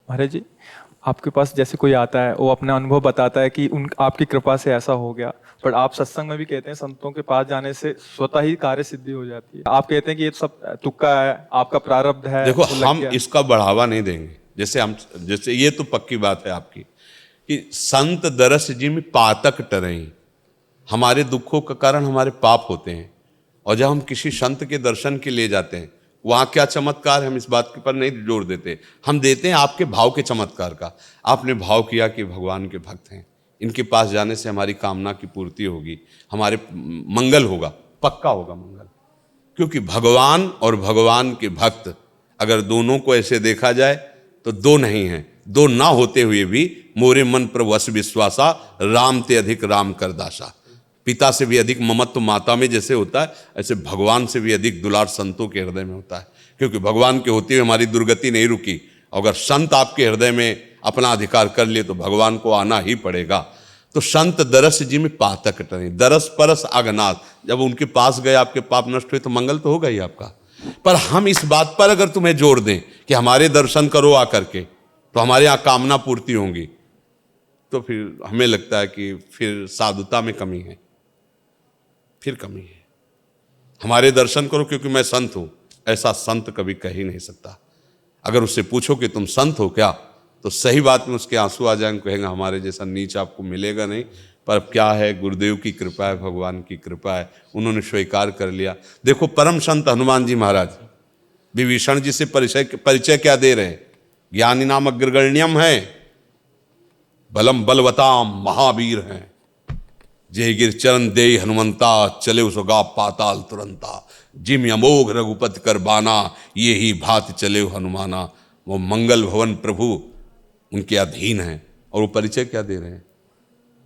महाराज जी, आपके पास जैसे कोई आता है वो अपना अनुभव बताता है कि उन आपकी कृपा से ऐसा हो गया, पर आप सत्संग में भी कहते हैं संतों के पास जाने से स्वतः ही कार्य सिद्धि हो जाती है। आप कहते हैं कि ये सब तुक्का है, आपका प्रारब्ध है, देखो, वो लग हम गया। इसका बढ़ावा नहीं देंगे। जैसे ये तो पक्की बात है आपकी कि संत दरस जिम पातक टरई, हमारे दुखों का कारण हमारे पाप होते हैं। और जब हम किसी संत के दर्शन के लिए जाते हैं, वहां क्या चमत्कार है, हम इस बात के पर नहीं जोर देते। हम देते हैं आपके भाव के चमत्कार का। आपने भाव किया कि भगवान के भक्त हैं, इनके पास जाने से हमारी कामना की पूर्ति होगी, हमारे मंगल होगा, पक्का होगा मंगल। क्योंकि भगवान और भगवान के भक्त अगर दोनों को ऐसे देखा जाए तो दो नहीं हैं। दो ना होते हुए भी मोरे मन पर वश विश्वासा, राम ते अधिक राम कर दासा। पिता से भी अधिक ममत्व माता में जैसे होता है, ऐसे भगवान से भी अधिक दुलार संतों के हृदय में होता है। क्योंकि भगवान के होते हुए हमारी दुर्गति नहीं रुकी। अगर संत आपके हृदय में अपना अधिकार कर लिए तो भगवान को आना ही पड़ेगा। तो संत दरस जी में पातक टरे, दरस परस अगनाथ। जब उनके पास गए, आपके पाप नष्ट हुए, तो मंगल तो होगा ही आपका। पर हम इस बात पर अगर तुम्हें जोर दें कि हमारे दर्शन करो आकर के, तो हमारे यहाँ कामना पूर्ति होंगी, तो फिर हमें लगता है कि फिर साधुता में कमी है, फिर कमी है। हमारे दर्शन करो क्योंकि मैं संत हूं, ऐसा संत कभी कह ही नहीं सकता। अगर उससे पूछो कि तुम संत हो क्या, तो सही बात में उसके आंसू आ जाएंगे, कहेंगे हमारे जैसा नीच आपको मिलेगा नहीं। पर अब क्या है, गुरुदेव की कृपा है, भगवान की कृपा है, उन्होंने स्वीकार कर लिया। देखो, परम संत हनुमान जी महाराज विभीषण जी से परिचय क्या दे रहे हैं? ज्ञानी नाम अग्रगण्यम है, बलम बलवताम महावीर हैं, जय गिर चरण दे हनुमंता, चले उसगा पाताल तुरंता, जिम अमोघ रघुपति कर बाना, ये ही भात चले हनुमाना। वो मंगल भवन प्रभु उनके अधीन हैं। और वो परिचय क्या दे रहे हैं?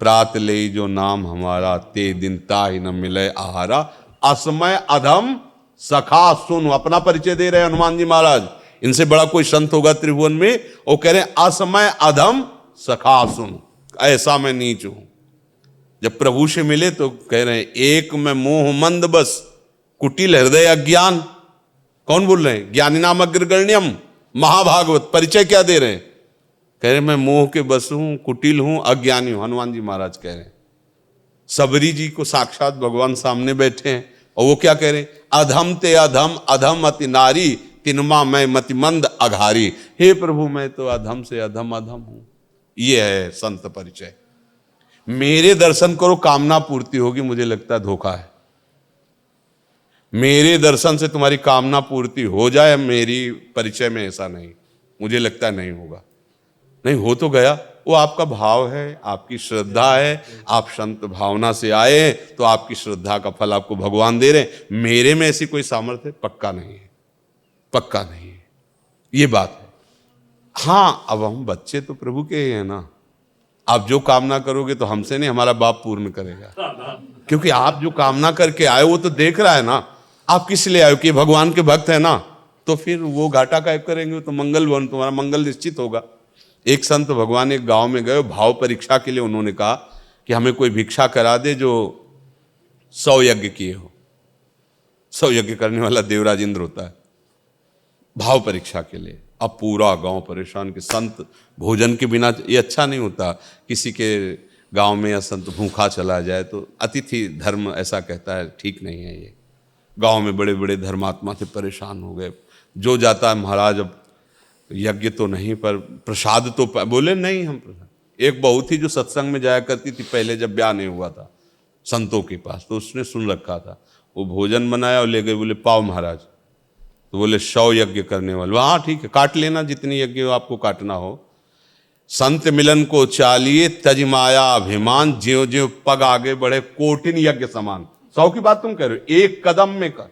प्रात ले जो नाम हमारा, ते दिन ताहि न मिले आहारा, असमय अधम सखा सुन। अपना परिचय दे रहे हैं हनुमान जी महाराज। इनसे बड़ा कोई संत होगा त्रिभुवन में? वो कह रहे हैं असमय अधम सखा सुन, ऐसा मैं नीच हूं। जब प्रभु से मिले तो कह रहे हैं एक में मोह मंद बस, कुटिल हृदय अज्ञान। कौन बोल रहे हैं? ज्ञानी नाम अग्रगण्यम महाभागवत। परिचय क्या दे रहे हैं? कह रहे हैं मैं मोह के बस हूं, कुटिल हूं, अज्ञानी हूं। हनुमान जी महाराज कह रहे हैं। सबरी जी को साक्षात भगवान सामने बैठे हैं और वो क्या कह रहे हैं? अधम ते अधम, अधम अति नारी, तिनमा मैं मतिमंद अघारी। हे प्रभु, मैं तो अधम से अधम अधम हूं। ये है संत परिचय। मेरे दर्शन करो कामना पूर्ति होगी, मुझे लगता है धोखा है। मेरे दर्शन से तुम्हारी कामना पूर्ति हो जाए, मेरी परिचय में ऐसा नहीं, मुझे लगता है नहीं होगा। नहीं हो तो गया, वो आपका भाव है, आपकी श्रद्धा है। आप संत भावना से आए हैं तो आपकी श्रद्धा का फल आपको भगवान दे रहे हैं। मेरे में ऐसी कोई सामर्थ्य पक्का नहीं है, पक्का नहीं है, ये बात है। हाँ, अब हम बच्चे तो प्रभु के ही हैं ना। आप जो कामना करोगे तो हमसे नहीं, हमारा बाप पूर्ण करेगा। क्योंकि आप जो कामना करके आए वो तो देख रहा है ना। आप किस लिए आए? कि भगवान के भक्त है ना, तो फिर वो घाटा काय करेंगे? तो मंगल भवन, तुम्हारा मंगल निश्चित होगा। एक संत भगवान एक गांव में गए, भाव परीक्षा के लिए। उन्होंने कहा कि हमें कोई भिक्षा करा दे जो 100 यज्ञ किए हो। 100 यज्ञ करने वाला देवराज इंद्र होता है, भाव परीक्षा के लिए। अब पूरा गांव परेशान कि संत भोजन के बिना ये अच्छा नहीं होता। किसी के गांव में या संत भूखा चला जाए तो अतिथि धर्म ऐसा कहता है, ठीक नहीं है ये। गांव में बड़े बड़े धर्मात्मा से परेशान हो गए। जो जाता है, महाराज अब यज्ञ तो नहीं पर प्रसाद तो बोले नहीं हम प्रसाद। एक बहू थी जो सत्संग में जाया करती थी पहले, जब ब्याह नहीं हुआ था संतों के पास, तो उसने सुन रखा था। वो भोजन बनाया और ले गए, बोले पाओ महाराज। तो बोले 100 यज्ञ करने वाले। हाँ ठीक है, काट लेना जितनी यज्ञ हो आपको काटना हो। संत मिलन को चालिए, तज माया अभिमान, ज्यों ज्यों पग आगे बढ़े कोटिन यज्ञ समान। 100 की बात तुम कह रहे हो, एक कदम में कर।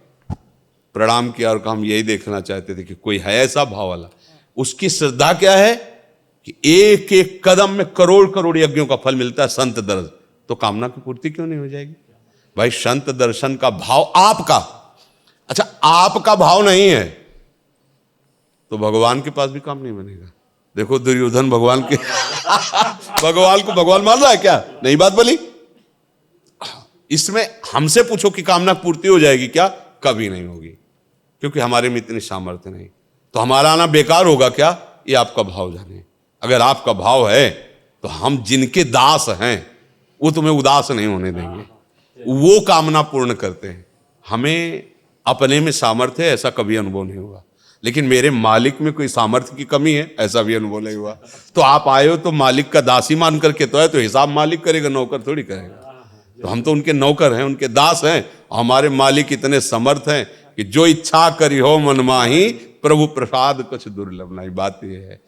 प्रणाम किया और हम यही देखना चाहते थे कि कोई है ऐसा भाव वाला। उसकी श्रद्धा क्या है कि एक एक कदम में करोड़ करोड़ यज्ञों का फल मिलता है संत दर्शन। तो कामना की पूर्ति क्यों नहीं हो जाएगी भाई? संत दर्शन का भाव आपका, अच्छा आपका भाव नहीं है तो भगवान के पास भी काम नहीं बनेगा। देखो दुर्योधन भगवान के भगवान को भगवान मान रहा है क्या? नहीं बात बोली। इसमें हमसे पूछो कि कामना पूर्ति हो जाएगी क्या? कभी नहीं होगी, क्योंकि हमारे में इतनी सामर्थ्य नहीं। तो हमारा आना बेकार होगा क्या? ये आपका भाव जाने। अगर आपका भाव है तो हम जिनके दास हैं वो तुम्हें उदास नहीं होने देंगे, वो कामना पूर्ण करते हैं। हमें अपने में सामर्थ्य है ऐसा कभी अनुभव नहीं हुआ, लेकिन मेरे मालिक में कोई सामर्थ्य की कमी है ऐसा भी अनुभव नहीं हुआ। तो आप आए हो तो मालिक का दासी मान करके तो है, तो हिसाब मालिक करेगा, नौकर थोड़ी करेगा। तो हम तो उनके नौकर हैं, उनके दास हैं। हमारे मालिक इतने समर्थ हैं कि जो इच्छा करी हो मन माही, प्रभु प्रसाद कुछ दुर्लभ नहीं। बात यह है।